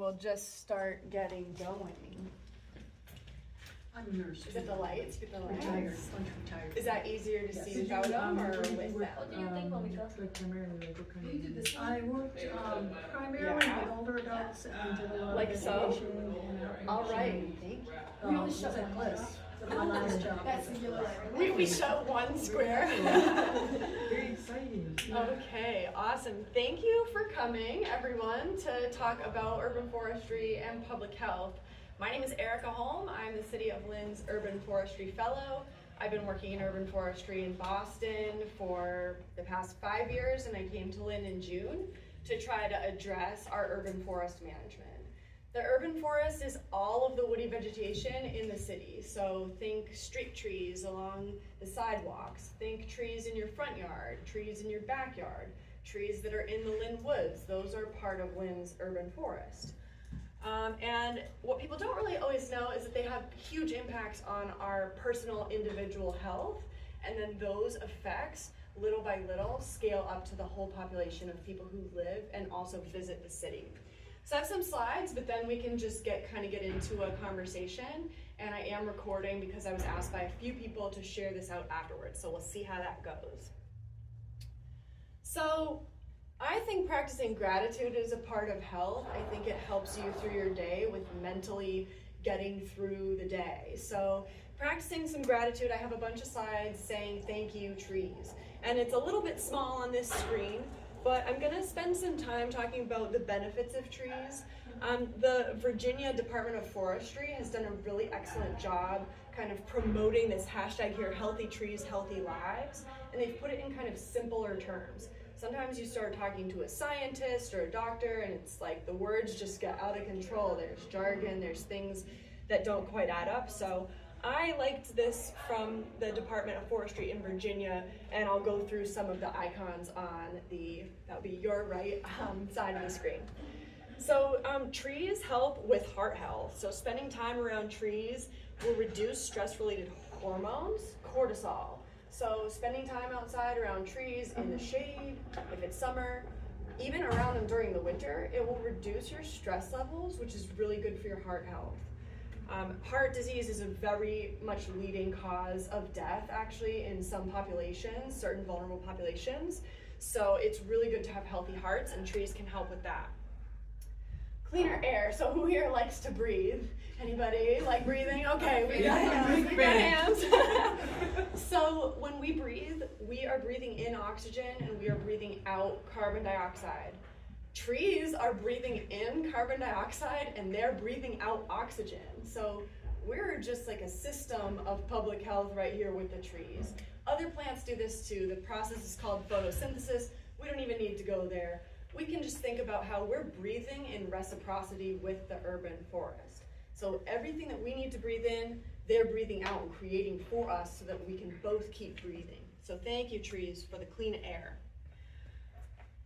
we'll just start getting going. I'm a nurse. Is it the lights? Get the lights. Retired. Once retired. Is that easier to Yes. see without them or with them? What do you think when we go? Like primarily, like what kind of? I worked primarily Yeah. with older adults and did a lot Like of so? education and All right, thank you. We only showed that list. My last job. That's we show one square. Very exciting. Okay, awesome. Thank you for coming, everyone, to talk about urban forestry and public health. My name is Erica Holm. I'm the City of Lynn's Urban Forestry Fellow. I've been working in urban forestry in Boston for the past 5 years, and I came to Lynn in June to try to address our urban forest management. The urban forest is all of the woody vegetation in the city. So think street trees along the sidewalks, think trees in your front yard, trees in your backyard, trees that are in the Lynn woods. Those are part of Lynn's urban forest. And what people don't really always know is that they have huge impacts on our personal individual health, and then those effects, little by little, scale up to the whole population of people who live and also visit the city. So I have some slides, but then we can just get into a conversation, and I am recording because I was asked by a few people to share this out afterwards, so we'll see how that goes. So I think practicing gratitude is a part of health. I think it helps you through your day with mentally getting through the day. So practicing some gratitude, I have a bunch of slides saying thank you trees. And it's a little bit small on this screen, but I'm gonna spend some time talking about the benefits of trees. The Virginia Department of Forestry has done a really excellent job kind of promoting this hashtag here, healthy trees, healthy lives, and they've put it in kind of simpler terms. Sometimes you start talking to a scientist or a doctor and it's like the words just get out of control. There's jargon, there's things that don't quite add up. So I liked this from the Department of Forestry in Virginia, and I'll go through some of the icons on that would be your right side of the screen. So trees help with heart health. So spending time around trees will reduce stress-related hormones, cortisol. So spending time outside around trees in the shade, if it's summer, even around them during the winter, it will reduce your stress levels, which is really good for your heart health. Heart disease is a very much leading cause of death, actually, in some populations, certain vulnerable populations. So it's really good to have healthy hearts, and trees can help with that. Cleaner air. So who here likes to breathe? Anybody like breathing? Okay, we got hands. We got hands. So when we breathe, we are breathing in oxygen and we are breathing out carbon dioxide. Trees are breathing in carbon dioxide and they're breathing out oxygen. So we're just like a system of public health right here with the trees. Other plants do this too. The process is called photosynthesis. We don't even need to go there. We can just think about how we're breathing in reciprocity with the urban forest. So everything that we need to breathe in, they're breathing out and creating for us so that we can both keep breathing. So thank you, trees, for the clean air.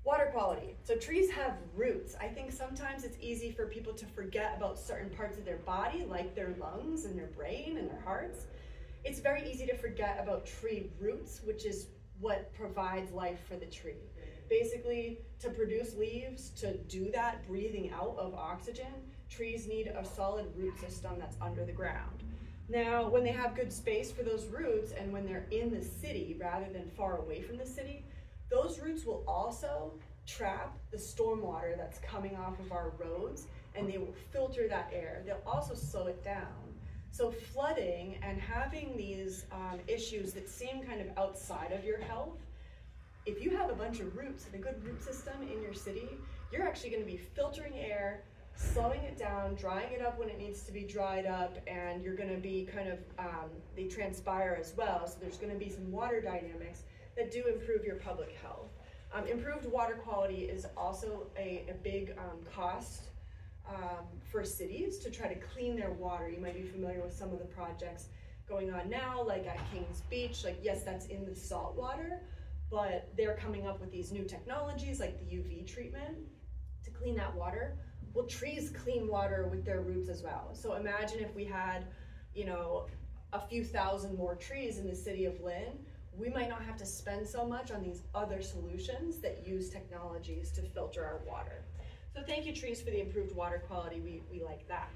Water quality. So trees have roots. I think sometimes it's easy for people to forget about certain parts of their body, like their lungs and their brain and their hearts. It's very easy to forget about tree roots, which is what provides life for the tree. Basically, to produce leaves, to do that breathing out of oxygen, trees need a solid root system that's under the ground. Now, when they have good space for those roots and when they're in the city rather than far away from the city, those roots will also trap the stormwater that's coming off of our roads, and they will filter that air. They'll also slow it down. So flooding and having these issues that seem kind of outside of your health, if you have a bunch of roots and a good root system in your city, you're actually going to be filtering air, slowing it down, drying it up when it needs to be dried up, and you're going to be kind of, they transpire as well, so there's going to be some water dynamics that do improve your public health. Improved water quality is also a big cost for cities to try to clean their water. You might be familiar with some of the projects going on now, like at Kings Beach. Like, yes, that's in the salt water, but they're coming up with these new technologies like the UV treatment to clean that water. Well, trees clean water with their roots as well. So imagine if we had, a few thousand more trees in the city of Lynn, we might not have to spend so much on these other solutions that use technologies to filter our water. So So thank you, trees, for the improved water quality. We like that.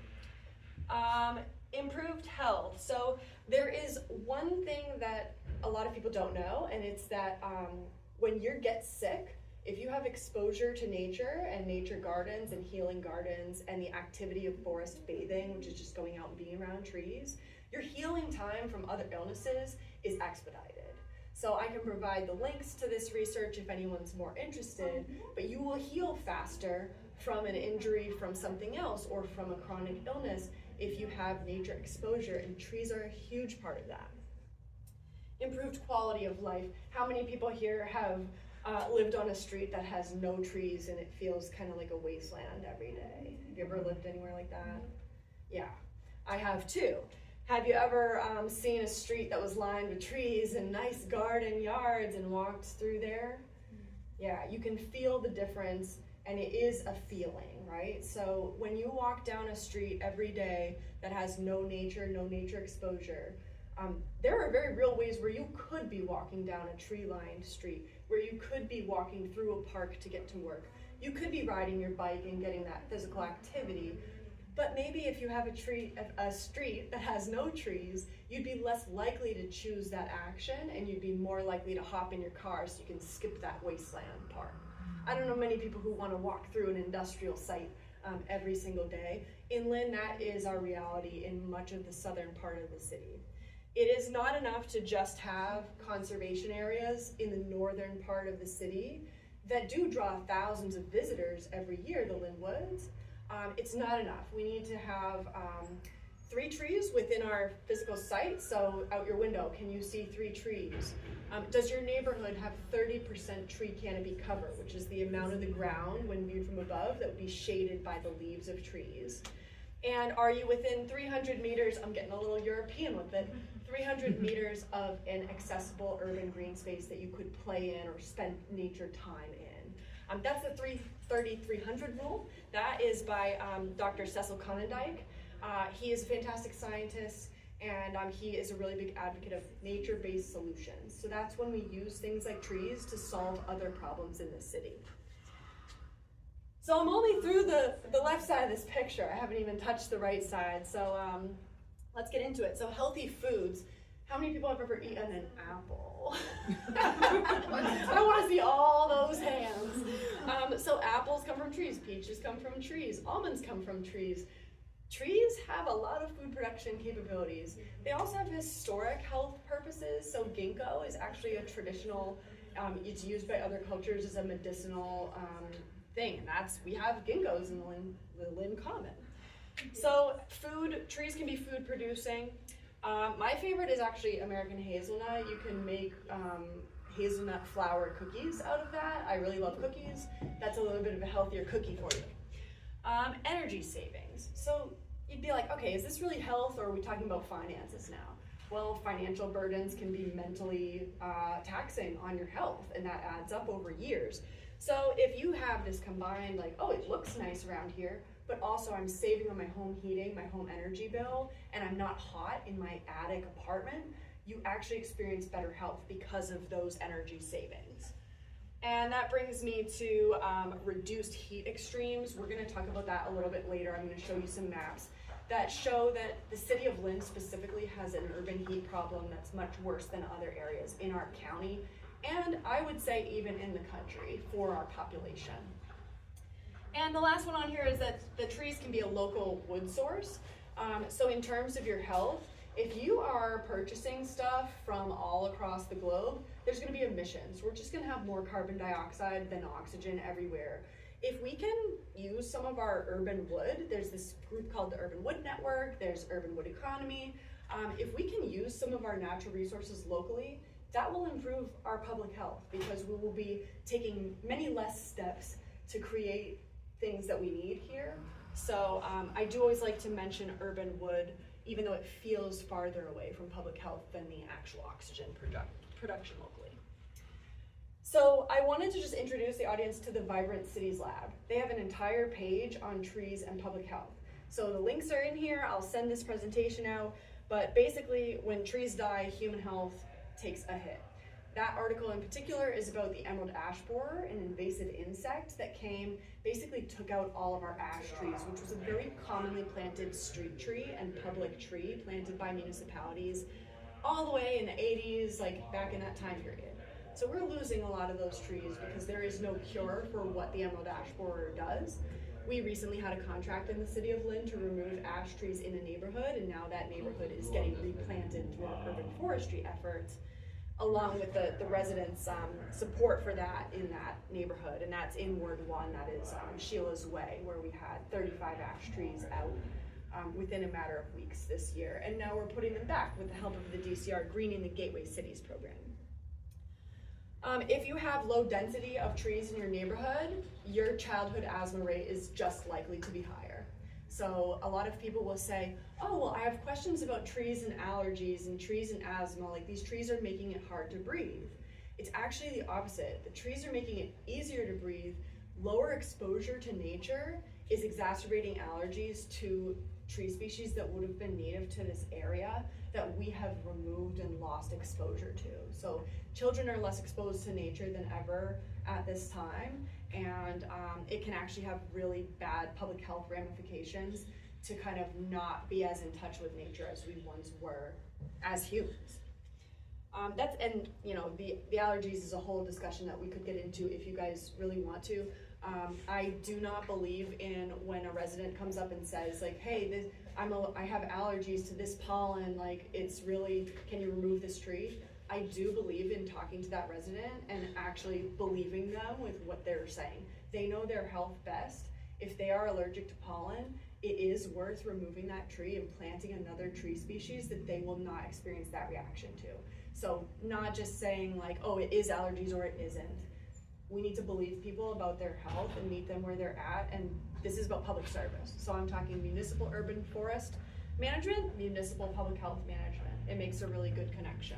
Improved health. So there is one thing that a lot of people don't know, and it's that when you get sick, if you have exposure to nature and nature gardens and healing gardens and the activity of forest bathing, which is just going out and being around trees, your healing time from other illnesses is expedited. So I can provide the links to this research if anyone's more interested, but you will heal faster from an injury from something else or from a chronic illness if you have nature exposure, and trees are a huge part of that. Improved quality of life. How many people here have lived on a street that has no trees and it feels kind of like a wasteland every day? Have you ever lived anywhere like that? Yeah, I have too. Have you ever seen a street that was lined with trees and nice garden yards and walked through there? Yeah, you can feel the difference, and it is a feeling, right? So when you walk down a street every day that has no nature exposure, there are very real ways where you could be walking down a tree-lined street, where you could be walking through a park to get to work. You could be riding your bike and getting that physical activity. But maybe if you have a street that has no trees, you'd be less likely to choose that action, and you'd be more likely to hop in your car so you can skip that wasteland part. I don't know many people who want to walk through an industrial site every single day. In Lynn, that is our reality in much of the southern part of the city. It is not enough to just have conservation areas in the northern part of the city that do draw thousands of visitors every year, the Lynn Woods. It's not enough. We need to have 3 trees within our physical site. So out your window, can you see 3 trees? Does your neighborhood have 30% tree canopy cover, which is the amount of the ground when viewed from above that would be shaded by the leaves of trees? And are you within 300 meters, I'm getting a little European with it, 300 meters of an accessible urban green space that you could play in or spend nature time in? That's the 300 rule. That is by Dr. Cecil Conendijk. He is a fantastic scientist, and he is a really big advocate of nature-based solutions. So that's when we use things like trees to solve other problems in the city. So I'm only through the left side of this picture. I haven't even touched the right side. So let's get into it. So healthy foods. How many people have ever eaten an apple? I want to see all those hands. So apples come from trees, peaches come from trees, almonds come from trees. Trees have a lot of food production capabilities. They also have historic health purposes. So ginkgo is actually a traditional, it's used by other cultures as a medicinal thing. And we have ginkgos in the Lynn Common. So trees can be food producing. My favorite is actually American hazelnut. You can make hazelnut flour cookies out of that. I really love cookies. That's a little bit of a healthier cookie for you. Energy savings. So you'd be like, okay, is this really health, or are we talking about finances now? Well, financial burdens can be mentally taxing on your health, and that adds up over years. So if you have this combined, like, oh, it looks nice around here, but also I'm saving on my home heating, my home energy bill, and I'm not hot in my attic apartment, you actually experience better health because of those energy savings. And that brings me to reduced heat extremes. We're gonna talk about that a little bit later. I'm gonna show you some maps that show that the city of Lynn specifically has an urban heat problem that's much worse than other areas in our county, and I would say even in the country for our population. And the last one on here is that the trees can be a local wood source. So in terms of your health, if you are purchasing stuff from all across the globe, there's gonna be emissions. We're just gonna have more carbon dioxide than oxygen everywhere. If we can use some of our urban wood, there's this group called the Urban Wood Network, there's Urban Wood Economy. If we can use some of our natural resources locally, that will improve our public health because we will be taking many less steps to create things that we need here. So I do always like to mention urban wood, even though it feels farther away from public health than the actual oxygen production locally. So I wanted to just introduce the audience to the Vibrant Cities Lab. They have an entire page on trees and public health. So the links are in here. I'll send this presentation out. But basically, when trees die, human health takes a hit. That article in particular is about the emerald ash borer, an invasive insect that basically took out all of our ash trees, which was a very commonly planted street tree and public tree planted by municipalities all the way in the 80s, like back in that time period. So we're losing a lot of those trees because there is no cure for what the emerald ash borer does. We recently had a contract in the city of Lynn to remove ash trees in a neighborhood, and now that neighborhood is getting replanted through our urban forestry efforts, along with the residents' support for that in that neighborhood. And that's in Ward 1, that is Sheila's Way, where we had 35 ash trees out within a matter of weeks this year. And now we're putting them back with the help of the DCR Greening the Gateway Cities program. If you have low density of trees in your neighborhood, your childhood asthma rate is just likely to be higher. So a lot of people will say, oh, well, I have questions about trees and allergies and trees and asthma, like these trees are making it hard to breathe. It's actually the opposite. The trees are making it easier to breathe. Lower exposure to nature is exacerbating allergies to tree species that would have been native to this area that we have removed and lost exposure to. So children are less exposed to nature than ever at this time, and it can actually have really bad public health ramifications to kind of not be as in touch with nature as we once were as humans. And you know, the allergies is a whole discussion that we could get into if you guys really want to. I do not believe in when a resident comes up and says like, hey, I have allergies to this pollen, like it's really, can you remove this tree? I do believe in talking to that resident and actually believing them with what they're saying. They know their health best. If they are allergic to pollen, it is worth removing that tree and planting another tree species that they will not experience that reaction to. So not just saying like, oh, it is allergies or it isn't. We need to believe people about their health and meet them where they're at, and this is about public service. So I'm talking municipal urban forest management, municipal public health management. It makes a really good connection.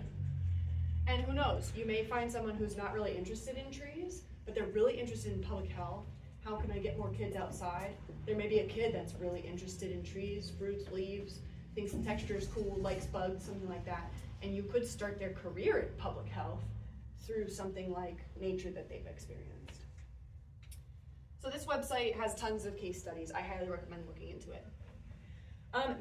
And who knows, you may find someone who's not really interested in trees, but they're really interested in public health. How can I get more kids outside? There may be a kid that's really interested in trees, fruits, leaves, thinks the texture is cool, likes bugs, something like that. And you could start their career in public health through something like nature that they've experienced. So this website has tons of case studies. I highly recommend looking into it.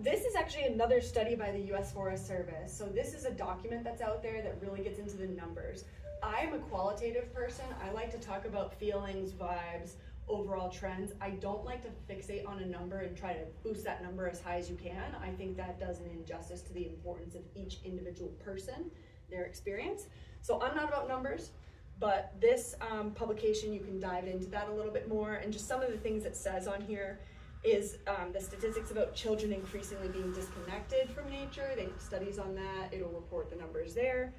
This is actually another study by the US Forest Service. So this is a document that's out there that really gets into the numbers. I'm a qualitative person. I like to talk about feelings, vibes, overall trends. I don't like to fixate on a number and try to boost that number as high as you can. I think that does an injustice to the importance of each individual person, their experience. So I'm not about numbers, but this publication, you can dive into that a little bit more. And just some of the things it says on here is the statistics about children increasingly being disconnected from nature. They have studies on that. It'll report the numbers there.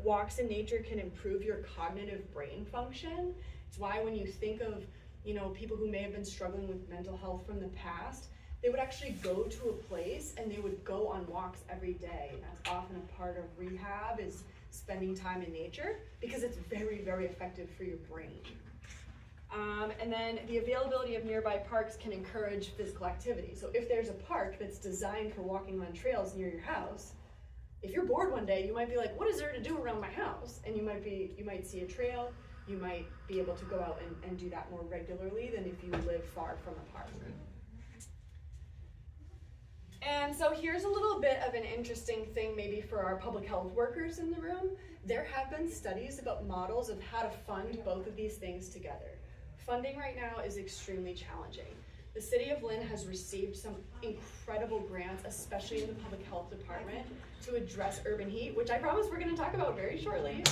Walks in nature can improve your cognitive brain function. It's why when you think of, you know, people who may have been struggling with mental health from the past, they would actually go to a place and they would go on walks every day. That's often a part of rehab, is spending time in nature, because it's very, very effective for your brain. And then the availability of nearby parks can encourage physical activity. So if there's a park that's designed for walking on trails near your house, if you're bored one day, you might be like, what is there to do around my house? And you might see a trail, you might be able to go out and do that more regularly than if you live far from a park. And so here's a little bit of an interesting thing maybe for our public health workers in the room. There have been studies about models of how to fund both of these things together. Funding right now is extremely challenging. The City of Lynn has received some incredible grants, especially in the public health department, to address urban heat, which I promise we're going to talk about very shortly.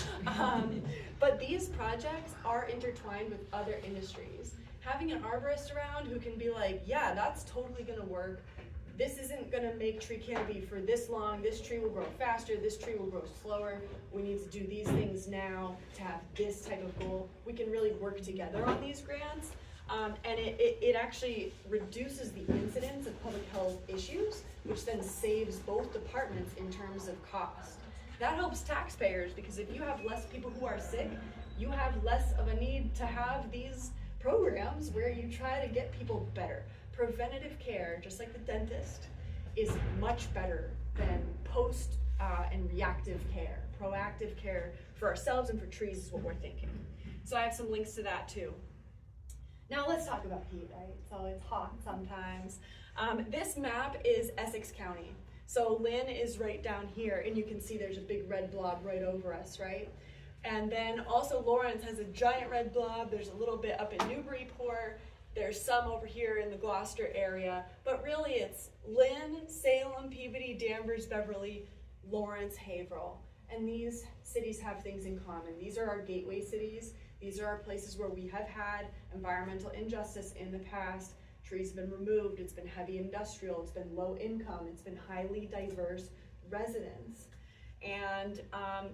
But these projects are intertwined with other industries. Having an arborist around who can be like, yeah, that's totally going to work. This isn't going to make tree canopy for this long. This tree will grow faster. This tree will grow slower. We need to do these things now to have this type of goal. We can really work together on these grants. And it actually reduces the incidence of public health issues, which then saves both departments in terms of cost. That helps taxpayers, because if you have less people who are sick, you have less of a need to have these programs where you try to get people better. Preventative care, just like the dentist, is much better than and reactive care. Proactive care for ourselves and for trees is what we're thinking. So I have some links to that too. Now let's talk about heat, right? So it's hot sometimes. This map is Essex County. So Lynn is right down here, and you can see there's a big red blob right over us, right? And then also Lawrence has a giant red blob. There's a little bit up in Newburyport. There's some over here in the Gloucester area. But really it's Lynn, Salem, Peabody, Danvers, Beverly, Lawrence, Haverhill. And these cities have things in common. These are our gateway cities. These are our places where we have had environmental injustice in the past. Trees have been removed, it's been heavy industrial, it's been low income, it's been highly diverse residents. And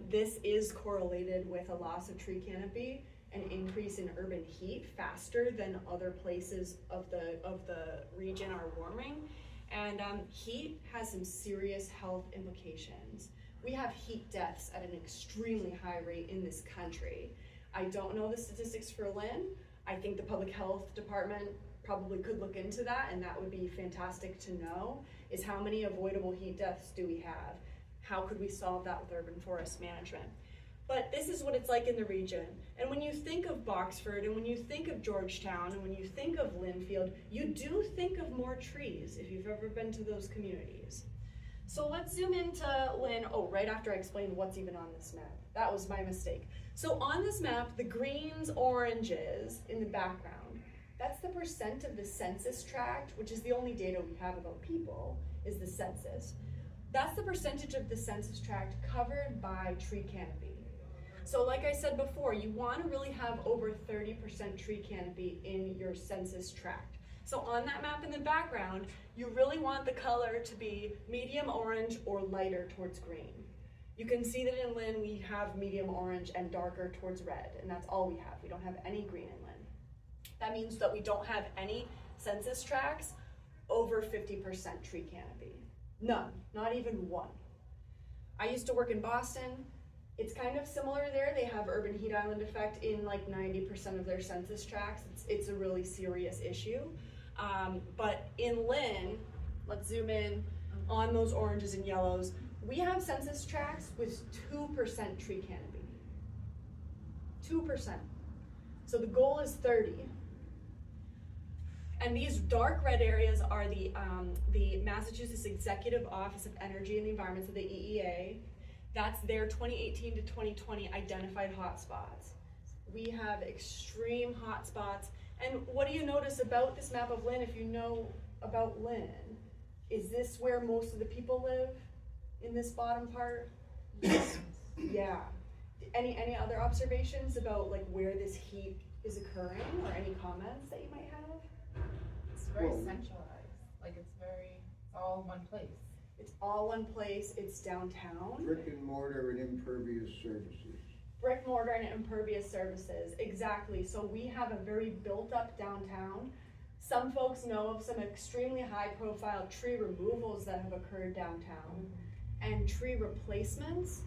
this is correlated with a loss of tree canopy, an increase in urban heat faster than other places of the region are warming. And heat has some serious health implications. We have heat deaths at an extremely high rate in this country. I don't know the statistics for Lynn. I think the public health department probably could look into that, and that would be fantastic to know, is how many avoidable heat deaths do we have? How could we solve that with urban forest management? But this is what it's like in the region. And when you think of Boxford, and when you think of Georgetown, and when you think of Linfield, you do think of more trees if you've ever been to those communities. So let's zoom into Lynn, right after I explained what's even on this map. That was my mistake. So on this map, the greens, oranges in the background, that's the percent of the census tract, which is the only data we have about people, is the census. That's the percentage of the census tract covered by tree canopy. So like I said before, you want to really have over 30% tree canopy in your census tract. So on that map in the background, you really want the color to be medium orange or lighter towards green. You can see that in Lynn we have medium orange and darker towards red, and that's all we have. We don't have any green in Lynn. That means that we don't have any census tracts over 50% tree canopy. None, not even one. I used to work in Boston. It's kind of similar there. They have urban heat island effect in like 90% of their census tracts. It's a really serious issue. But in Lynn, let's zoom in on those oranges and yellows. We have census tracts with 2% tree canopy. 2%. So the goal is 30. And these dark red areas are the Massachusetts Executive Office of Energy and the Environment, so the EEA. That's their 2018 to 2020 identified hotspots. We have extreme hotspots. And what do you notice about this map of Lynn if you know about Lynn? Is this where most of the people live, in this bottom part? Yes. Yeah. Any other observations about like where this heat is occurring, or any comments that you might have? It's very centralized. Like it's all one place. It's all one place. It's downtown. Brick and mortar and impervious surfaces. Brick, mortar, and impervious surfaces, exactly. So we have a very built up downtown. Some folks know of some extremely high profile tree removals that have occurred downtown. And tree replacements,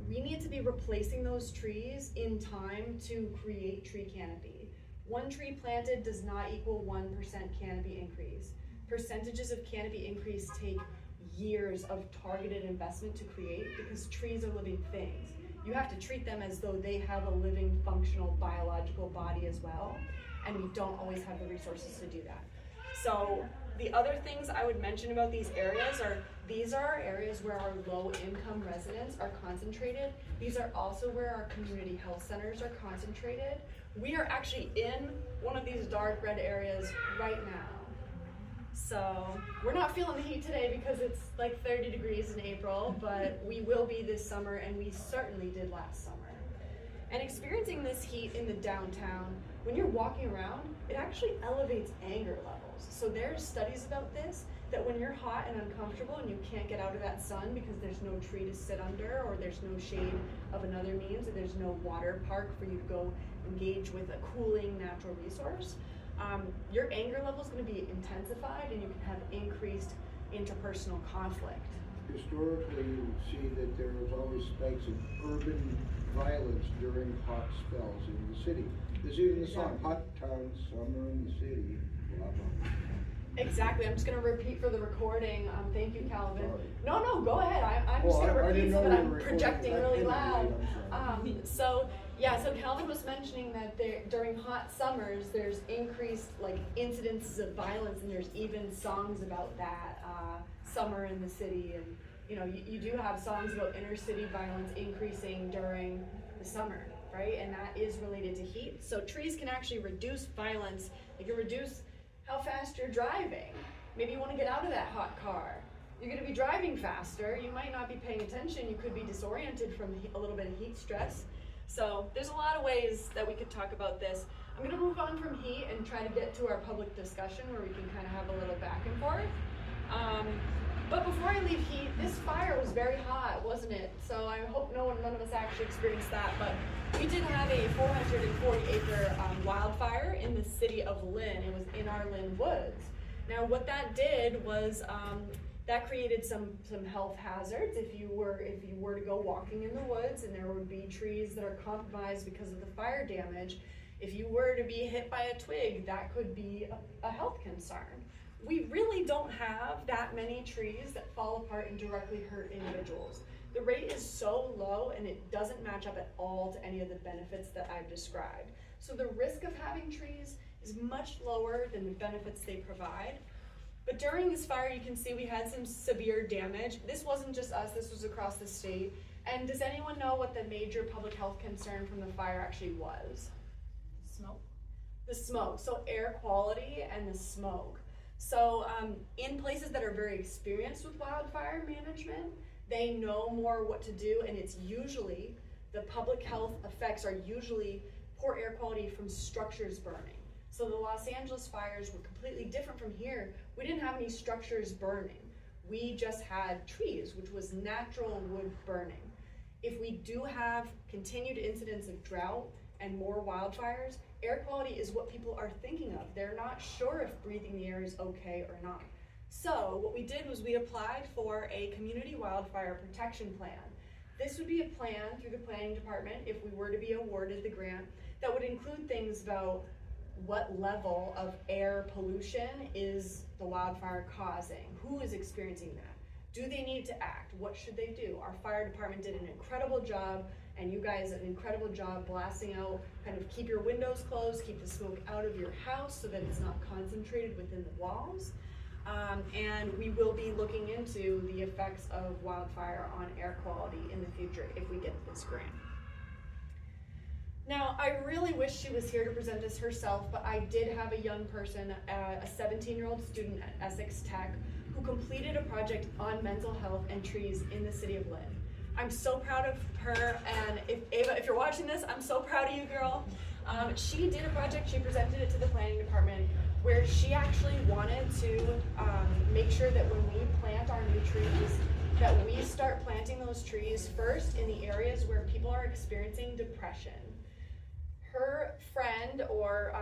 we need to be replacing those trees in time to create tree canopy. One tree planted does not equal 1% canopy increase. Percentages of canopy increase take years of targeted investment to create, because trees are living things. You have to treat them as though they have a living, functional, biological body as well, and we don't always have the resources to do that. So the other things I would mention about these areas are, these are areas where our low-income residents are concentrated. These are also where our community health centers are concentrated. We are actually in one of these dark red areas right now. So we're not feeling the heat today because it's like 30 degrees in April, but we will be this summer, and we certainly did last summer. And experiencing this heat in the downtown, when you're walking around, it actually elevates anger levels. So there's studies about this, that when you're hot and uncomfortable and you can't get out of that sun because there's no tree to sit under, or there's no shade of another means, or there's no water park for you to go engage with a cooling natural resource, your anger level is going to be intensified, and you can have increased interpersonal conflict. Historically, you see that there was always spikes of urban violence during hot spells in the city. There's even the song, Hot Town Summer in the City, blah, blah, blah. Exactly. I'm just going to repeat for the recording. Thank you, Calvin. Sorry. No, go ahead. I'm just going to repeat so that I'm projecting really loud. So Calvin was mentioning that during hot summers, there's increased like incidences of violence, and there's even songs about that summer in the city. And you do have songs about inner city violence increasing during the summer, right? And that is related to heat. So trees can actually reduce violence. They can reduce how fast you're driving. Maybe you want to get out of that hot car. You're going to be driving faster. You might not be paying attention. You could be disoriented from a little bit of heat stress. So there's a lot of ways that we could talk about this. I'm going to move on from heat and try to get to our public discussion where we can kind of have a little back and forth. But before I leave heat, this fire was very hot, wasn't it? So I hope none of us actually experienced that. But we did have a 440-acre wildfire in the city of Lynn. It was in our Lynn woods. Now, what that did was that created some health hazards. If you were to go walking in the woods and there would be trees that are compromised because of the fire damage, if you were to be hit by a twig, that could be a health concern. We really don't have that many trees that fall apart and directly hurt individuals. The rate is so low and it doesn't match up at all to any of the benefits that I've described. So the risk of having trees is much lower than the benefits they provide. But during this fire, you can see we had some severe damage. This wasn't just us, this was across the state. And does anyone know what the major public health concern from the fire actually was? Smoke. The smoke, so air quality and the smoke. So in places that are very experienced with wildfire management, they know more what to do, and it's usually, the public health effects are usually poor air quality from structures burning. So the Los Angeles fires were completely different from here. We didn't have any structures burning. We just had trees, which was natural wood burning. If we do have continued incidents of drought and more wildfires, air quality is what people are thinking of. They're not sure if breathing the air is okay or not. So what we did was we applied for a community wildfire protection plan. This would be a plan through the planning department if we were to be awarded the grant that would include things about what level of air pollution is the wildfire causing? Who is experiencing that? Do they need to act? What should they do? Our fire department did an incredible job, and you guys did an incredible job blasting out, kind of keep your windows closed, keep the smoke out of your house so that it's not concentrated within the walls. And we will be looking into the effects of wildfire on air quality in the future if we get this grant. Now, I really wish she was here to present this herself, but I did have a young person, a 17-year-old student at Essex Tech, who completed a project on mental health and trees in the city of Lynn. I'm so proud of her, and Ava, if you're watching this, I'm so proud of you, girl. She did a project, she presented it to the planning department, where she actually wanted to make sure that when we plant our new trees, that we start planting those trees first in the areas where people are experiencing depression. Her friend or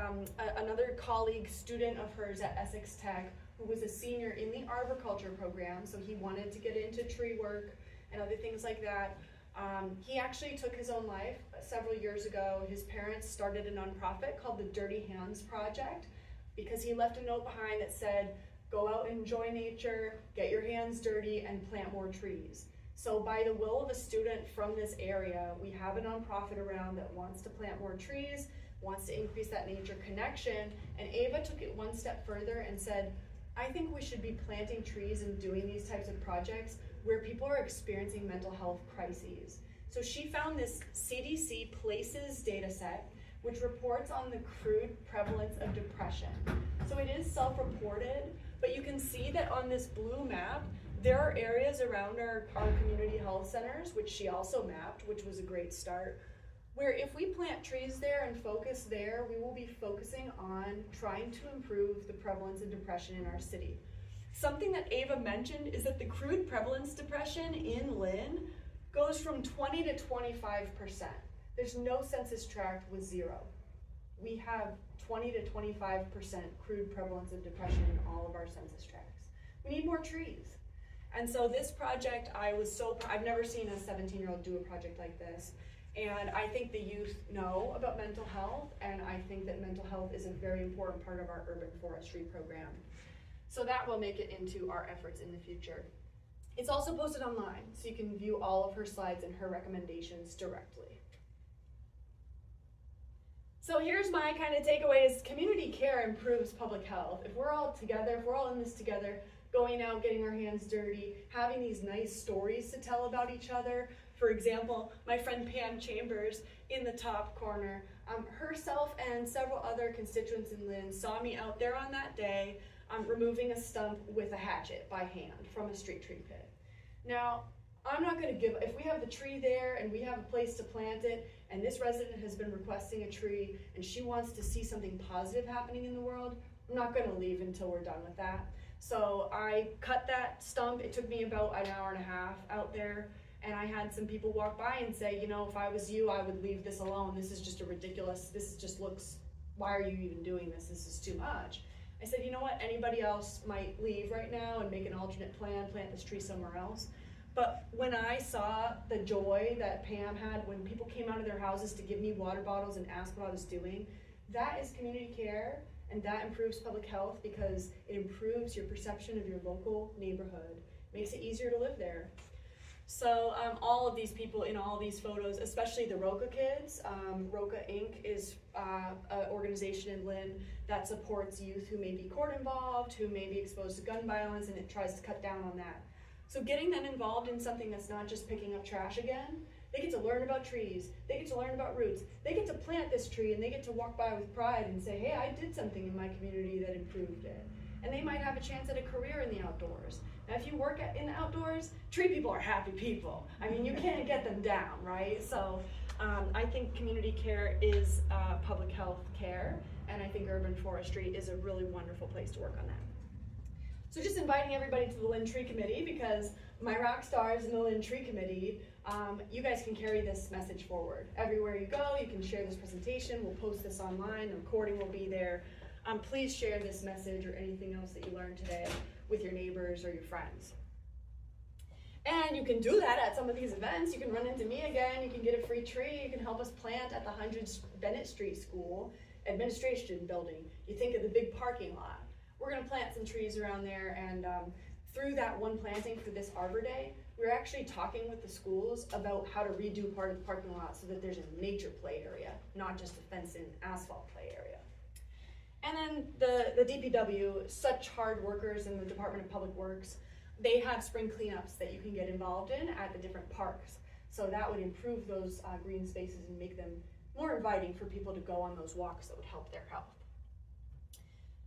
another colleague student of hers at Essex Tech, who was a senior in the arboriculture program, so he wanted to get into tree work and other things like that. He actually took his own life several years ago. His parents started a nonprofit called the Dirty Hands Project because he left a note behind that said, go out and enjoy nature, get your hands dirty, and plant more trees. So by the will of a student from this area, we have a nonprofit around that wants to plant more trees, wants to increase that nature connection, and Ava took it one step further and said, I think we should be planting trees and doing these types of projects where people are experiencing mental health crises. So she found this CDC Places data set, which reports on the crude prevalence of depression. So it is self-reported, but you can see that on this blue map, there are areas around our community health centers, which she also mapped, which was a great start, where if we plant trees there and focus there, we will be focusing on trying to improve the prevalence of depression in our city. Something that Ava mentioned is that the crude prevalence depression in Lynn goes from 20 to 25%. There's no census tract with 0. We have 20 to 25% crude prevalence of depression in all of our census tracts. We need more trees. And so this project, I've never seen a 17-year-old do a project like this. And I think the youth know about mental health, and I think that mental health is a very important part of our urban forestry program. So that will make it into our efforts in the future. It's also posted online, so you can view all of her slides and her recommendations directly. So here's my kind of takeaways. Community care improves public health. If we're all together, if we're all in this together, going out, getting our hands dirty, having these nice stories to tell about each other. For example, my friend Pam Chambers in the top corner, herself and several other constituents in Lynn saw me out there on that day removing a stump with a hatchet by hand from a street tree pit. Now, I'm not going to give, if we have the tree there and we have a place to plant it, and this resident has been requesting a tree and she wants to see something positive happening in the world, I'm not going to leave until we're done with that. So I cut that stump. It took me about an hour and a half out there, and I had some people walk by and say, you know, if I was you, I would leave this alone. This is just a ridiculous, this just looks, why are you even doing this? This is too much. I said, you know what, anybody else might leave right now and make an alternate plan, plant this tree somewhere else. But when I saw the joy that Pam had when people came out of their houses to give me water bottles and ask what I was doing, that is community care, and that improves public health because it improves your perception of your local neighborhood, makes it easier to live there. So all of these people in all these photos, especially the Roca kids, Roca Inc. is an organization in Lynn that supports youth who may be court involved, who may be exposed to gun violence, and it tries to cut down on that. So getting them involved in something that's not just picking up trash again, they get to learn about trees, they get to learn about roots, they get to plant this tree and they get to walk by with pride and say, hey, I did something in my community that improved it. And they might have a chance at a career in the outdoors. Now, if you work in the outdoors, tree people are happy people. I mean, you can't get them down, right? So I think community care is public health care, and I think urban forestry is a really wonderful place to work on that. So just inviting everybody to the Lynn Tree Committee, because my rock stars in the Lynn Tree Committee, you guys can carry this message forward. Everywhere you go, you can share this presentation. We'll post this online. The recording will be there. Please share this message or anything else that you learned today with your neighbors or your friends. And you can do that at some of these events. You can run into me again. You can get a free tree. You can help us plant at the 100 Bennett Street School administration building. You think of the big parking lot. We're going to plant some trees around there, and through that one planting for this Arbor Day, we're actually talking with the schools about how to redo part of the parking lot so that there's a nature play area, not just a fenced-in asphalt play area. And then the DPW, such hard workers in the Department of Public Works, they have spring cleanups that you can get involved in at the different parks. So that would improve those green spaces and make them more inviting for people to go on those walks that would help their health.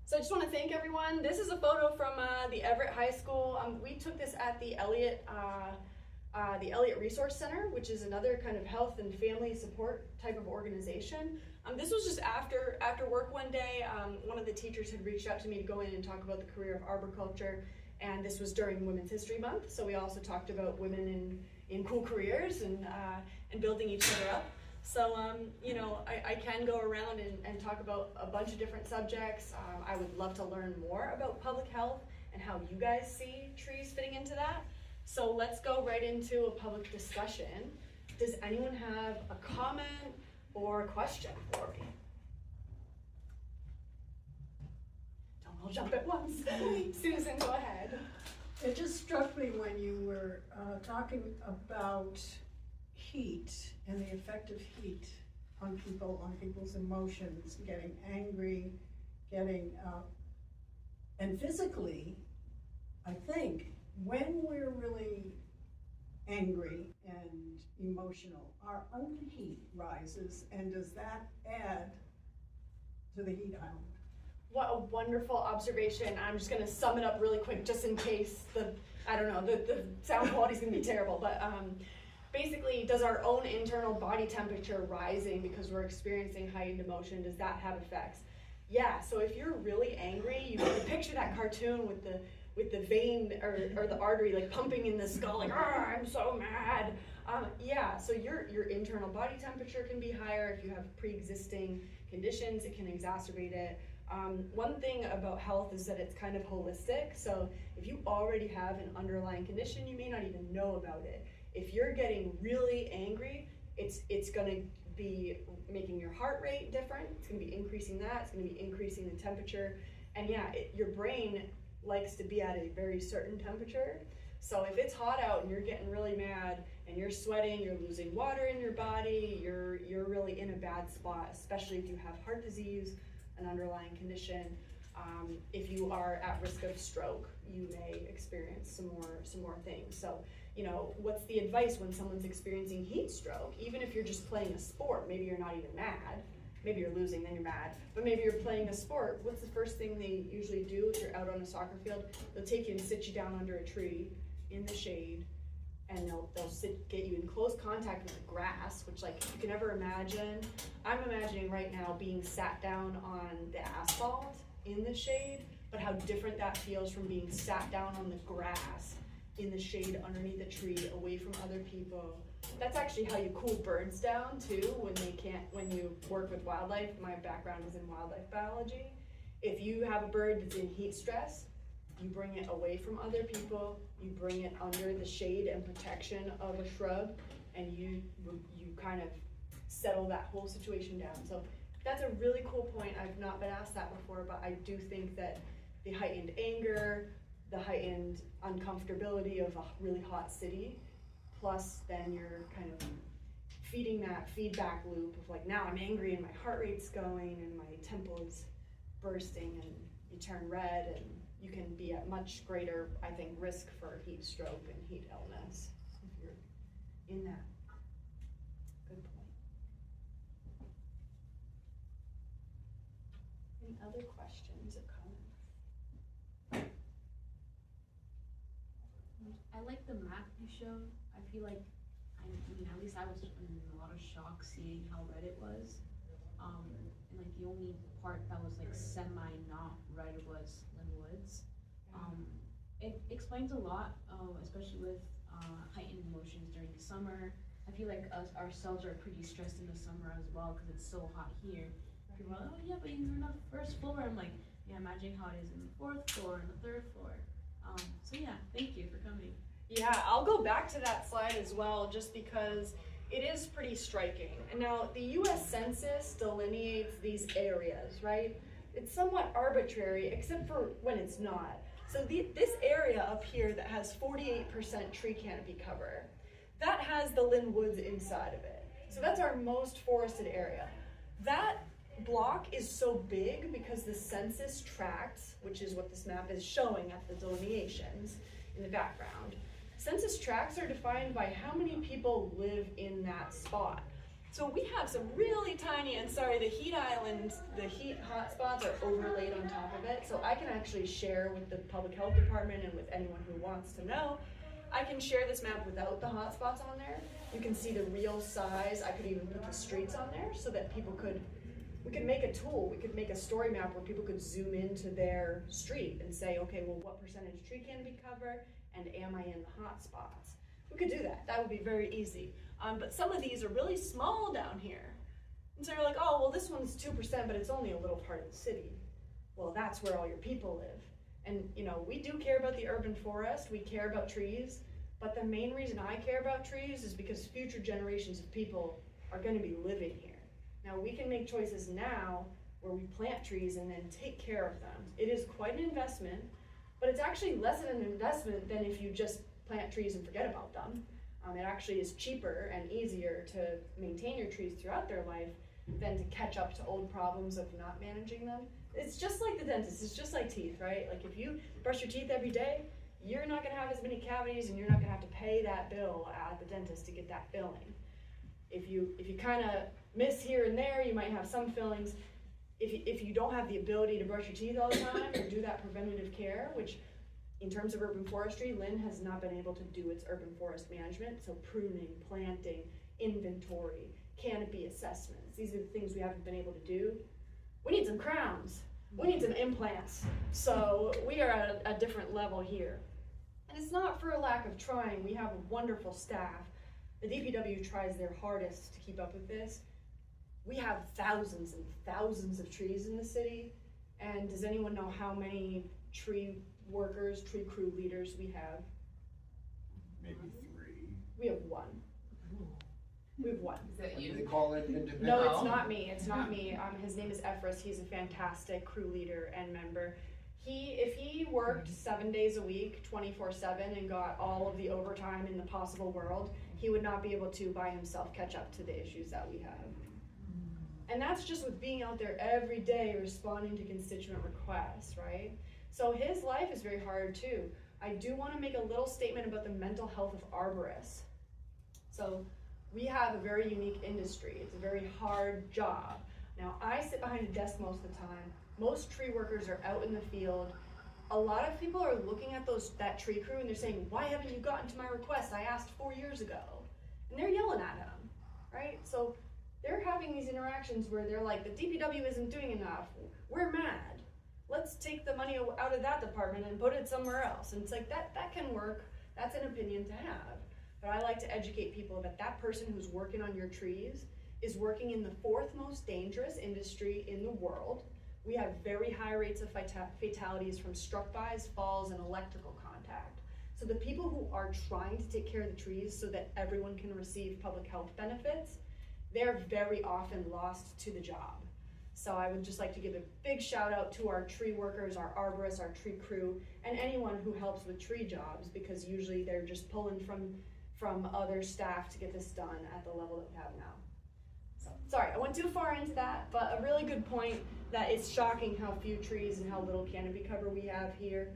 So I just want to thank everyone. This is a photo from the Everett High School. We took this at the Elliott Resource Center, which is another kind of health and family support type of organization. This was just after work one day. One of the teachers had reached out to me to go in and talk about the career of arboriculture, and this was during Women's History Month. So we also talked about women in cool careers and building each other up. So, you know, I can go around and talk about a bunch of different subjects. I would love to learn more about public health and how you guys see trees fitting into that. So let's go right into a public discussion. Does anyone have a comment or a question for me? Don't all jump at once. Susan, go ahead. It just struck me when you were talking about heat and the effect of heat on people, on people's emotions, getting angry, and physically, I think, when we're really angry and emotional, our own heat rises, and does that add to the heat island? What a wonderful observation. I'm just gonna sum it up really quick just in case the sound quality's gonna be terrible, but basically, does our own internal body temperature rising because we're experiencing heightened emotion, does that have effects? Yeah, so if you're really angry, you can picture that cartoon with the vein or the artery like pumping in the skull, like, I'm so mad. Yeah, so your internal body temperature can be higher. If you have pre-existing conditions, it can exacerbate it. One thing about health is that it's kind of holistic. So if you already have an underlying condition, you may not even know about it. If you're getting really angry, it's gonna be making your heart rate different. It's gonna be increasing that. It's gonna be increasing the temperature. And yeah, your brain, likes to be at a very certain temperature. So if it's hot out and you're getting really mad and you're sweating, you're losing water in your body, you're really in a bad spot, especially if you have heart disease, an underlying condition. If you are at risk of stroke, you may experience some more things. So, you know, what's the advice when someone's experiencing heat stroke? Even if you're just playing a sport, maybe you're not even mad, maybe you're losing, then you're mad, but maybe you're playing a sport, what's the first thing they usually do if you're out on a soccer field? They'll take you and sit you down under a tree in the shade, and they'll get you in close contact with the grass, which, like, if you can ever imagine, I'm imagining right now being sat down on the asphalt in the shade, but how different that feels from being sat down on the grass in the shade underneath a tree away from other people. That's actually how you cool birds down too when you work with wildlife. My background is in wildlife biology. If you have a bird that's in heat stress, you bring it away from other people, you bring it under the shade and protection of a shrub, and you kind of settle that whole situation down. So that's a really cool point. I've not been asked that before, but I do think that the heightened anger, the heightened uncomfortability of a really hot city, plus then you're kind of feeding that feedback loop of like, now I'm angry and my heart rate's going and my temple is bursting and you turn red and you can be at much greater, I think, risk for heat stroke and heat illness if you're in that. Good point. Any other questions or comments? I like the map you showed. I feel like, I mean, at least I was in a lot of shock seeing how red it was. And like the only part that was like semi not red was Lynn Woods. It explains a lot, especially with heightened emotions during the summer. I feel like ourselves are pretty stressed in the summer as well because it's so hot here. People are like, oh yeah, but you're on the first floor. I'm like, yeah, imagine how it is in the fourth floor and the third floor. So yeah, thank you for coming. Yeah, I'll go back to that slide as well, just because it is pretty striking. And now the US Census delineates these areas, right? It's somewhat arbitrary, except for when it's not. So this area up here that has 48% tree canopy cover, that has the Lynn Woods inside of it. So that's our most forested area. That block is so big because the census tracts, which is what this map is showing at the delineations in the background, census tracts are defined by how many people live in that spot. So we have some really tiny, and sorry, the heat islands, the heat hotspots are overlaid on top of it. So I can actually share with the public health department and with anyone who wants to know, I can share this map without the hotspots on there. You can see the real size. I could even put the streets on there so that people could, we could make a tool, we could make a story map where people could zoom into their street and say, okay, well, what percentage tree canopy cover, and am I in the hotspots? We could do that. That would be very easy. But some of these are really small down here. And so you're like, oh, well, this one's 2%, but it's only a little part of the city. Well, that's where all your people live. And, you know, we do care about the urban forest. We care about trees. But the main reason I care about trees is because future generations of people are going to be living here. Now, we can make choices now where we plant trees and then take care of them. It is quite an investment, but it's actually less of an investment than if you just plant trees and forget about them. It actually is cheaper and easier to maintain your trees throughout their life than to catch up to old problems of not managing them. It's just like the dentist, it's just like teeth, right? Like if you brush your teeth every day, you're not gonna have as many cavities and you're not gonna have to pay that bill at the dentist to get that filling. If you kinda miss here and there, you might have some fillings. If you don't have the ability to brush your teeth all the time or do that preventative care, which in terms of urban forestry, Lynn has not been able to do its urban forest management, so pruning, planting, inventory, canopy assessments. These are the things we haven't been able to do. We need some crowns. We need some implants. So we are at a different level here. And it's not for a lack of trying. We have a wonderful staff. The DPW tries their hardest to keep up with this. We have thousands and thousands of trees in the city. And does anyone know how many tree workers, tree crew leaders we have? Maybe 3. We have 1. We have 1. Is that They you? call it independent. No, it's not me. It's not me. His name is Ephraim. He's a fantastic crew leader and member. If he worked 7 days a week, 24/7, and got all of the overtime in the possible world, he would not be able to by himself catch up to the issues that we have. And that's just with being out there every day responding to constituent requests, right? So his life is very hard too. I do want to make a little statement about the mental health of arborists. So we have a very unique industry. It's a very hard job. Now, I sit behind a desk most of the time. Most tree workers are out in the field. A lot of people are looking at that tree crew and they're saying, why haven't you gotten to my request? I asked 4 years ago. And they're yelling at him, right? So they're having these interactions where they're like, the DPW isn't doing enough. We're mad. Let's take the money out of that department and put it somewhere else. And it's like, that can work. That's an opinion to have. But I like to educate people that that person who's working on your trees is working in the 4th most dangerous industry in the world. We have very high rates of fatalities from struck-bys, falls, and electrical contact. So the people who are trying to take care of the trees so that everyone can receive public health benefits, they're very often lost to the job. So I would just like to give a big shout out to our tree workers, our arborists, our tree crew, and anyone who helps with tree jobs, because usually they're just pulling from other staff to get this done at the level that we have now. So, sorry, I went too far into that, but a really good point that it's shocking how few trees and how little canopy cover we have here.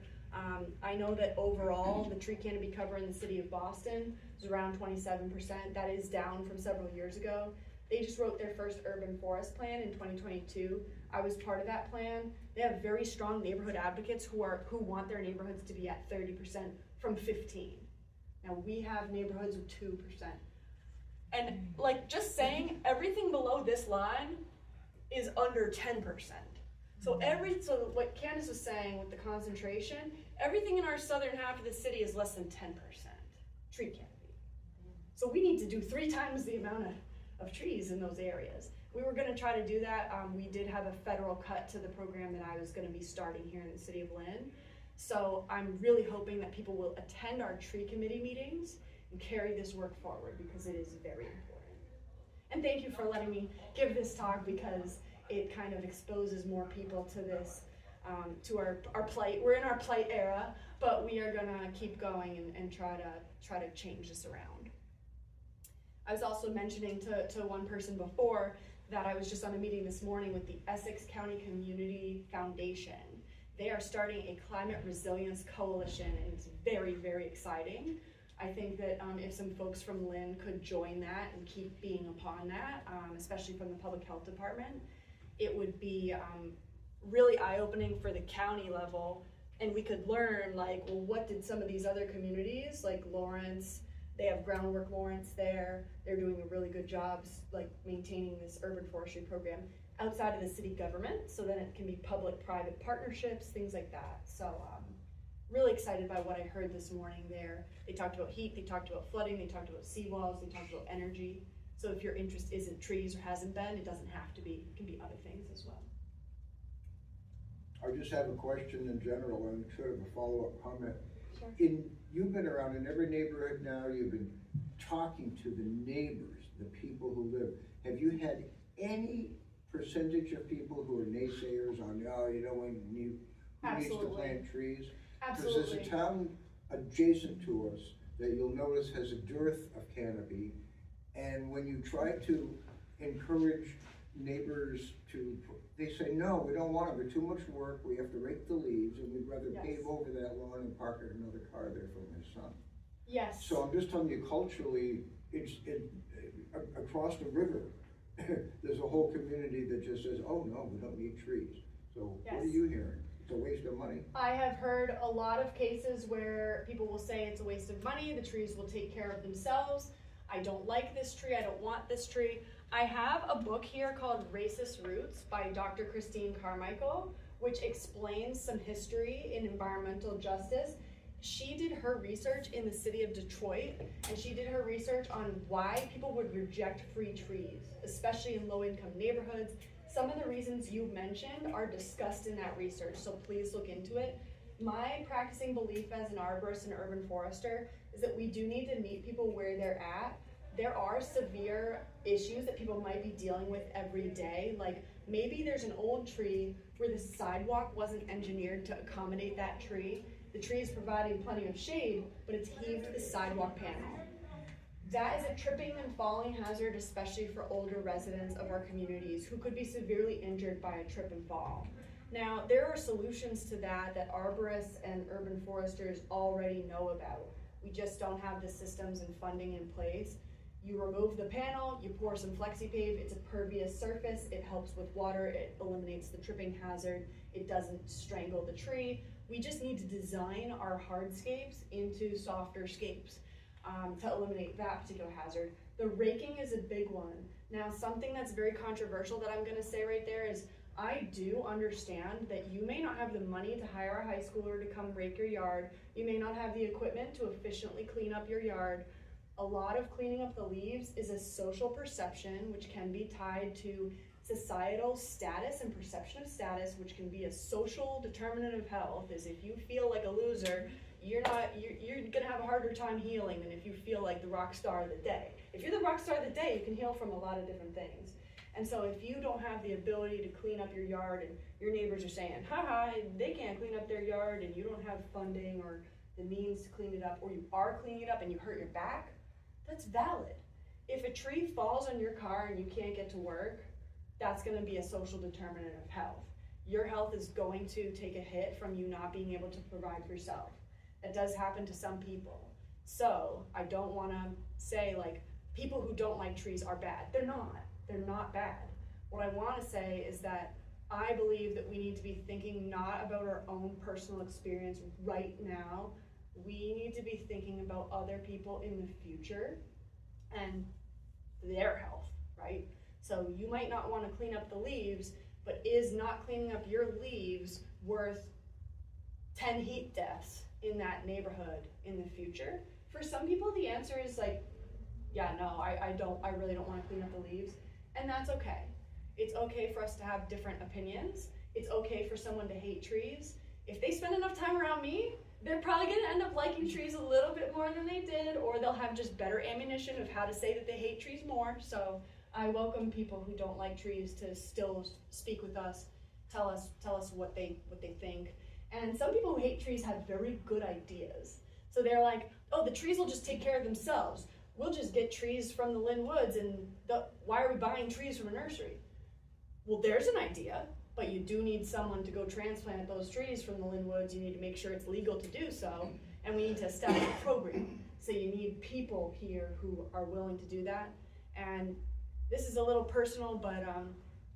I know that overall the tree canopy cover in the city of Boston is around 27%. That is down from several years ago. They just wrote their first urban forest plan in 2022. I was part of that plan. They have very strong neighborhood advocates who want their neighborhoods to be at 30% from 15. Now we have neighborhoods with 2%. And like just saying, everything below this line is under 10%. So what Candace was saying with the concentration, everything in our southern half of the city is less than 10% tree canopy. So we need to do 3 times the amount of trees in those areas. We were gonna try to do that. We did have a federal cut to the program that I was gonna be starting here in the city of Lynn. So I'm really hoping that people will attend our tree committee meetings and carry this work forward, because it is very important. And thank you for letting me give this talk, because it kind of exposes more people to this, to our plight. We're in our plight era, but we are gonna keep going and try to change this around. I was also mentioning to one person before that I was just on a meeting this morning with the Essex County Community Foundation. They are starting a climate resilience coalition, and it's very, very exciting. I think that if some folks from Lynn could join that and keep being upon that, especially from the public health department, it would be really eye-opening for the county level, and we could learn, like, well, what did some of these other communities, like Lawrence, they have Groundwork Lawrence there, they're doing a really good job, like, maintaining this urban forestry program outside of the city government, so then it can be public-private partnerships, things like that. So really excited by what I heard this morning there. They talked about heat, they talked about flooding, they talked about seawalls, they talked about energy. So if your interest isn't trees or hasn't been, it doesn't have to be, it can be other things as well. I just have a question in general and sort of a follow-up comment. Sure. You've been around in every neighborhood now, you've been talking to the neighbors, the people who live. Have you had any percentage of people who are naysayers on, oh, you know, when you needs to plant trees? Absolutely. Because there's a town adjacent to us that you'll notice has a dearth of canopy, and when you try to encourage neighbors to, they say, no, we don't want it, they're too much work, we have to rake the leaves, and we'd rather pave over that lawn and park another car there for my son. Yes. So I'm just telling you, culturally, across the river, there's a whole community that just says, oh no, we don't need trees. So Yes. What are you hearing? It's a waste of money? I have heard a lot of cases where people will say it's a waste of money, the trees will take care of themselves. I don't like this tree, I don't want this tree. I have a book here called Racist Roots by Dr. Christine Carmichael, which explains some history in environmental justice. She did her research in the city of Detroit, and she did her research on why people would reject free trees, especially in low-income neighborhoods. Some of the reasons you mentioned are discussed in that research, so please look into it. My practicing belief as an arborist and urban forester is that we do need to meet people where they're at, there are severe issues that people might be dealing with every day. Like maybe there's an old tree where the sidewalk wasn't engineered to accommodate that tree. The tree is providing plenty of shade, but it's heaved the sidewalk panel. That is a tripping and falling hazard, especially for older residents of our communities who could be severely injured by a trip and fall. Now, there are solutions to that arborists and urban foresters already know about. We just don't have the systems and funding in place. You remove the panel, you pour some FlexiPave, it's a pervious surface, it helps with water, it eliminates the tripping hazard, it doesn't strangle the tree. We just need to design our hardscapes into softer scapes to eliminate that particular hazard. The raking is a big one. Now, something that's very controversial that I'm gonna say right there is, I do understand that you may not have the money to hire a high schooler to come rake your yard. You may not have the equipment to efficiently clean up your yard. A lot of cleaning up the leaves is a social perception, which can be tied to societal status and perception of status, which can be a social determinant of health, is if you feel like a loser, you're gonna have a harder time healing than if you feel like the rock star of the day. If you're the rock star of the day, you can heal from a lot of different things. And so if you don't have the ability to clean up your yard and your neighbors are saying, haha, they can't clean up their yard, and you don't have funding or the means to clean it up, or you are cleaning it up and you hurt your back, that's valid. If a tree falls on your car and you can't get to work, that's gonna be a social determinant of health. Your health is going to take a hit from you not being able to provide for yourself. That does happen to some people. So I don't wanna say like, people who don't like trees are bad. They're not bad. What I wanna say is that I believe that we need to be thinking not about our own personal experience right now. We need to be thinking about other people in the future and their health, right? So you might not wanna clean up the leaves, but is not cleaning up your leaves worth 10 heat deaths in that neighborhood in the future? For some people, the answer is like, yeah, no, I really don't wanna clean up the leaves. And that's okay. It's okay for us to have different opinions. It's okay for someone to hate trees. If they spend enough time around me, they're probably gonna end up liking trees a little bit more than they did, or they'll have just better ammunition of how to say that they hate trees more. So I welcome people who don't like trees to still speak with us, tell us what they think. And some people who hate trees have very good ideas. So they're like, oh, the trees will just take care of themselves. We'll just get trees from the Lynn Woods, and why are we buying trees from a nursery? Well, there's an idea, but you do need someone to go transplant those trees from the Lynn Woods. You need to make sure it's legal to do so, and we need to establish a program. So you need people here who are willing to do that. And this is a little personal, but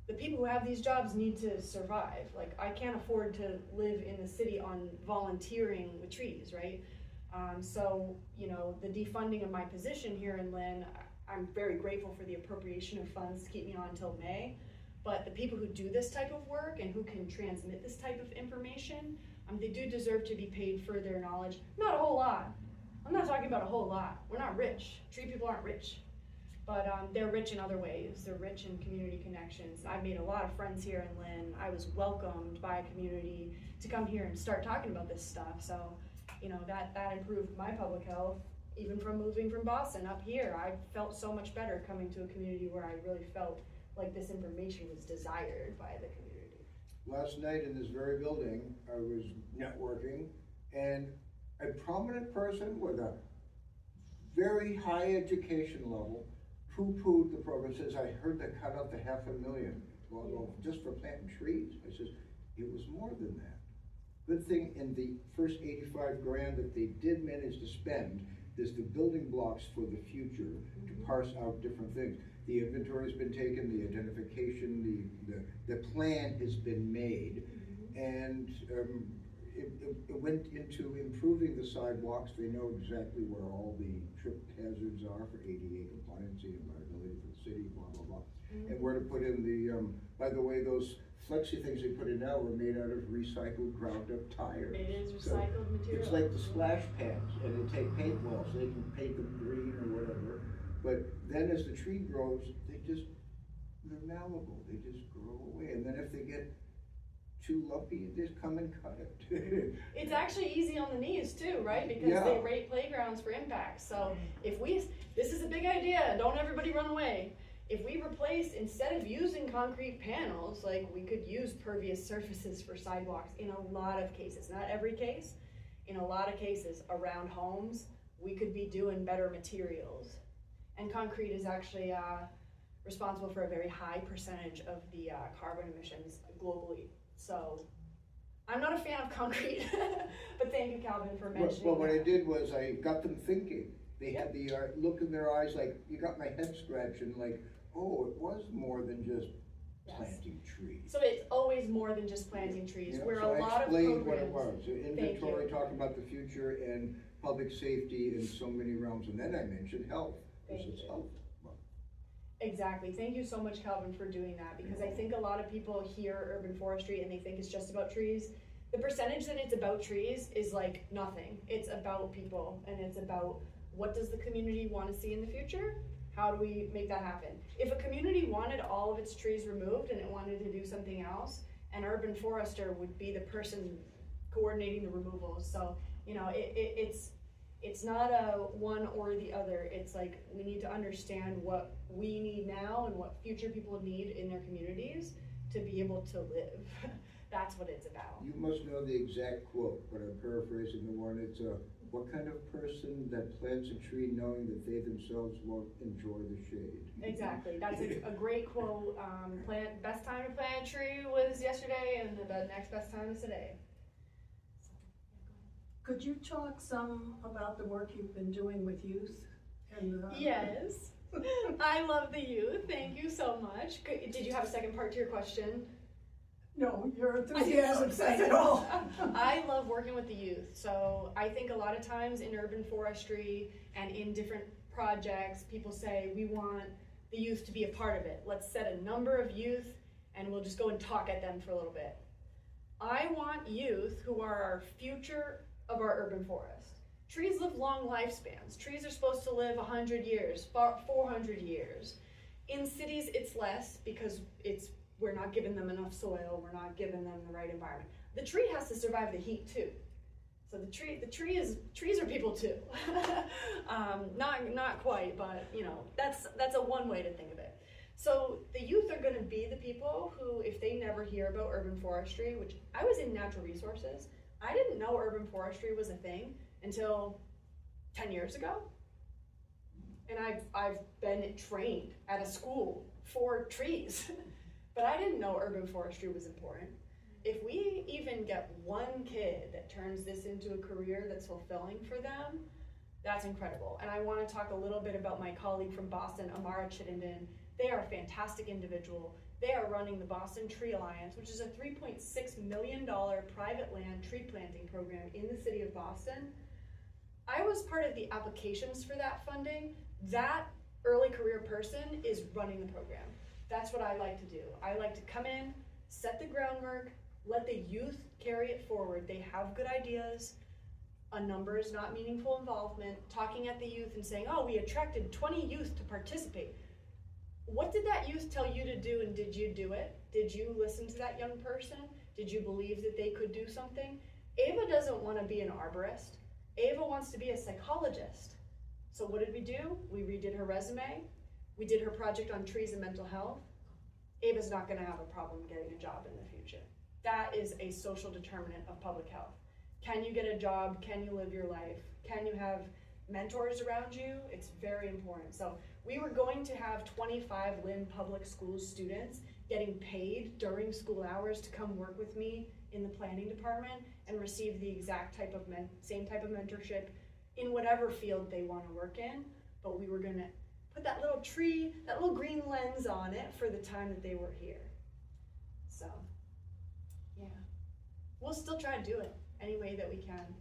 the people who have these jobs need to survive. Like, I can't afford to live in the city on volunteering with trees, right? So, you know, the defunding of my position here in Lynn, I'm very grateful for the appropriation of funds to keep me on until May. But the people who do this type of work and who can transmit this type of information, they do deserve to be paid for their knowledge. Not a whole lot. I'm not talking about a whole lot. We're not rich. Tree people aren't rich. But they're rich in other ways. They're rich in community connections. I've made a lot of friends here in Lynn. I was welcomed by a community to come here and start talking about this stuff. So, you know, that improved my public health. Even from moving from Boston up here, I felt so much better coming to a community where I really felt like this information was desired by the community. Last night in this very building, I was networking, and a prominent person with a very high education level poo-pooed the program, says, I heard they cut out the $500,000. Well, just for planting trees? I says, it was more than that. Good thing in the first 85 grand that they did manage to spend, there's the building blocks for the future to parse out different things. The inventory has been taken, the identification, the plan has been made, and it went into improving the sidewalks. They know exactly where all the trip hazards are for ADA compliance and liability for the city, blah, blah, blah. And where to put in the, by the way, those flexi things they put in now were made out of recycled ground up tires. It is recycled material. It's like the splash pads, and they take paintballs, so they can paint them green or whatever. But then as the tree grows, they're malleable, they just grow away. And then if they get too lumpy, just come and cut it. It's actually easy on the knees too, right? Because Yeah. they rate playgrounds for impact. So if this is a big idea, don't everybody run away. If we replace, instead of using concrete panels, like we could use pervious surfaces for sidewalks in a lot of cases, not every case, in a lot of cases around homes, we could be doing better materials. And concrete is actually responsible for a very high percentage of the carbon emissions globally. So I'm not a fan of concrete, but thank you, Calvin, for mentioning Well, what I that. did was I got them thinking. They had the look in their eyes like, you got my head scratching, like, oh, it was more than just Yes. planting trees. So it's always more than just planting trees. You know, Where so a lot I of explained what programs. it was, Thank inventory, you. talking about the future and public safety in so many realms, and then I mentioned health. This Thank is you. health. Exactly. Thank you so much, Calvin, for doing that, because I think a lot of people hear urban forestry and they think it's just about trees. The percentage that it's about trees is like nothing. It's about people, and it's about what does the community want to see in the future? How do we make that happen? If a community wanted all of its trees removed and it wanted to do something else, an urban forester would be the person coordinating the removals. So, you know, it's not a one or the other. It's like we need to understand what we need now and what future people need in their communities to be able to live. That's what it's about. You must know the exact quote, but I'm paraphrasing the one. It's what kind of person that plants a tree knowing that they themselves won't enjoy the shade? Exactly. That's a great quote. Best time to plant a tree was yesterday, and the next best time is today. Could you talk some about the work you've been doing with youth? And, Yes. I love the youth. Thank you so much. Did you have a second part to your question? No, your enthusiasm says it all. I love working with the youth. So I think a lot of times in urban forestry and in different projects, people say we want the youth to be a part of it. Let's set a number of youth and we'll just go and talk at them for a little bit. I want youth who are our future of our urban forest. Trees live long lifespans. Trees are supposed to live 100 years, 400 years. In cities, it's less because we're not giving them enough soil, we're not giving them the right environment. The tree has to survive the heat too. So trees are people too. Not quite, but you know, that's a one way to think of it. So the youth are gonna be the people who, if they never hear about urban forestry, which I was in natural resources, I didn't know urban forestry was a thing until 10 years ago. And I've been trained at a school for trees, but I didn't know urban forestry was important. If we even get one kid that turns this into a career that's fulfilling for them, that's incredible. And I want to talk a little bit about my colleague from Boston, Amara Chittenden. They are a fantastic individual. They are running the Boston Tree Alliance, which is a $3.6 million private land tree planting program in the city of Boston. I was part of the applications for that funding. That early career person is running the program. That's what I like to do. I like to come in, set the groundwork, let the youth carry it forward. They have good ideas. A number is not meaningful involvement. Talking at the youth and saying, oh, we attracted 20 youth to participate. What did that youth tell you to do, and did you do it? Did you listen to that young person? Did you believe that they could do something? Ava doesn't want to be an arborist. Ava wants to be a psychologist. So what did we do? We redid her resume. We did her project on trees and mental health. Ava's not going to have a problem getting a job in the future. That is a social determinant of public health. Can you get a job? Can you live your life? Can you have mentors around you? It's very important. So we were going to have 25 Lynn Public Schools students getting paid during school hours to come work with me in the planning department and receive the exact type of same type of mentorship in whatever field they want to work in. But we were going to put that little tree, that little green lens on it for the time that they were here. So, yeah. We'll still try to do it any way that we can.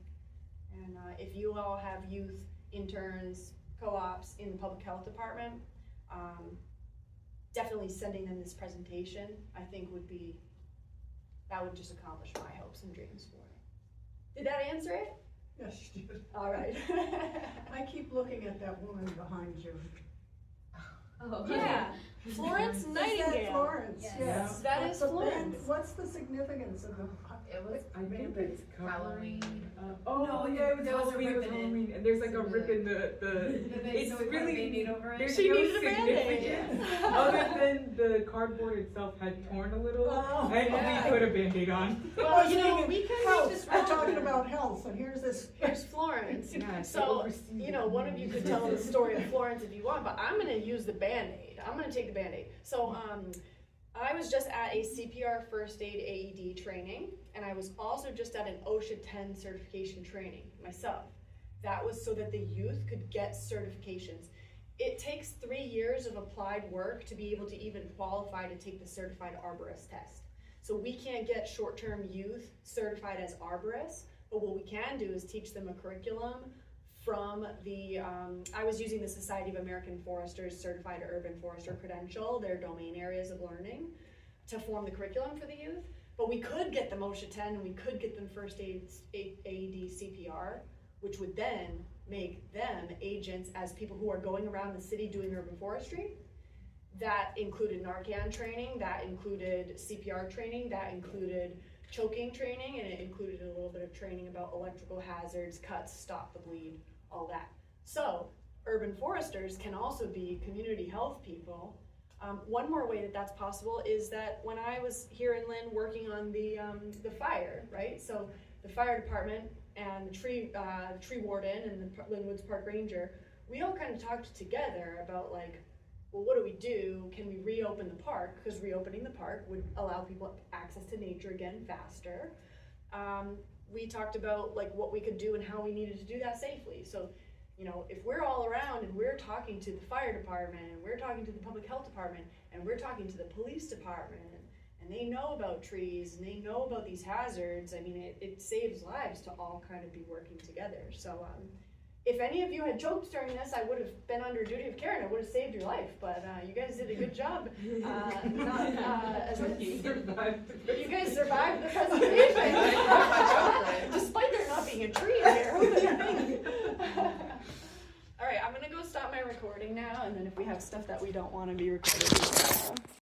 And if you all have youth interns, co-ops in the public health department, definitely sending them this presentation, I think that would just accomplish my hopes and dreams for it. Did that answer it? Yes, you did. All right. I keep looking at that woman behind you. Oh. Yeah, Florence Is that Nightingale. Florence? Yes. Yes. That What's is the Florence. band- What's the significance of the? It was I think it's covering. Halloween. Oh No, yeah, it was there was a Halloween. It was rip in it. Halloween, and there's like So a rip in the. It's so we put a really Band-Aid over it. there's She no needed a Band-Aid. significance other than the cardboard itself had torn a little, Oh, and yeah. we put a Band-Aid on. Well, you know, Thinking we can health. make this We're talking relevant. about health, and here's this. Here's Florence. Yeah, it's So, overseas. you know, one of you could tell the story of Florence if you want, but I'm gonna use the Band-Aid. I'm gonna take the Band-Aid. So, I was just at a CPR first aid AED training, and I was also just at an OSHA 10 certification training myself. That was so that the youth could get certifications. It takes 3 years of applied work to be able to even qualify to take the certified arborist test. So we can't get short-term youth certified as arborists, but what we can do is teach them a curriculum from the, I was using the Society of American Foresters Certified Urban Forester credential, their domain areas of learning, to form the curriculum for the youth. But we could get them OSHA 10 and we could get them first aid AED CPR, which would then make them agents as people who are going around the city doing urban forestry. That included Narcan training, that included CPR training, that included choking training, and it included a little bit of training about electrical hazards, cuts, stop the bleed, all that. So urban foresters can also be community health people. One more way that that's possible is that when I was here in Lynn working on the fire, right? So the fire department and the tree warden and the Lynn Woods Park Ranger, we all kind of talked together about like, well, what do we do? Can we reopen the park? Because reopening the park would allow people access to nature again faster. We talked about like what we could do and how we needed to do that safely. So, you know, if we're all around and we're talking to the fire department and we're talking to the public health department and we're talking to the police department and they know about trees and they know about these hazards, I mean, it saves lives to all kind of be working together. So, if any of you had choked during this, I would have been under duty of care and I would have saved your life. But you guys did a good job. You guys survived the presentation, despite there not being a tree here. Who would think? All right, I'm gonna go stop my recording now, and then if we have stuff that we don't want to be recorded, we will.